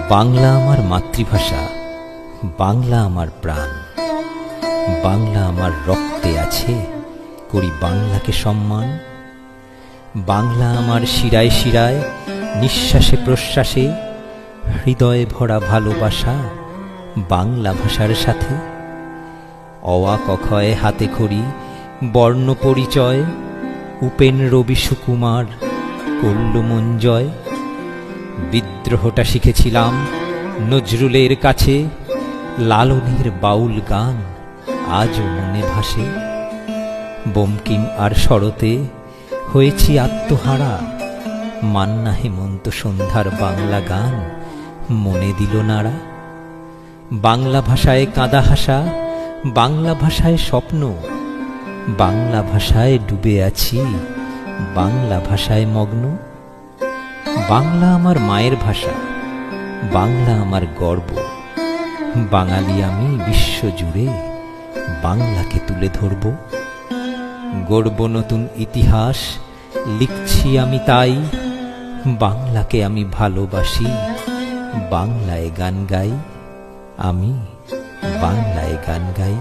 বাংলা আমার মাতৃভাষা, বাংলা আমার প্রাণ, বাংলা আমার রক্তে আছে, করি বাংলাকে সম্মান। বাংলা আমার শিরায় শিরায়, নিঃশ্বাসে প্রশ্বাসে, হৃদয়ে ভরা ভালোবাসা বাংলা ভাষার সাথে। অওয়া ক খ এ হাতে খড়ি, বর্ণ পরিচয়, উপেন রবি সুকুমার করল মন জয়। বিদ্রোহটা শিখেছিলাম নজরুলের কাছে, লালনের বাউল গান আজও মনে ভাসে। বঙ্কিম আর শরতে হয়েছি আত্মহারা, মান্না হেমন্ত সন্ধ্যার বাংলা গান মনে দিল নাড়া। বাংলা ভাষায় কাঁদা হাসা, বাংলা ভাষায় স্বপ্ন, বাংলা ভাষায় ডুবে আছি, বাংলা ভাষায় মগ্ন। বাংলা আমার মায়ের ভাষা, বাংলা আমার গর্ব, বাঙালি আমি বিশ্বজুড়ে বাংলাকে তুলে ধরব। গড়ব নতুন ইতিহাস, লিখছি আমি তাই, বাংলাকে আমি ভালোবাসি, বাংলায় গান গাই, আমি বাংলায় গান গাই।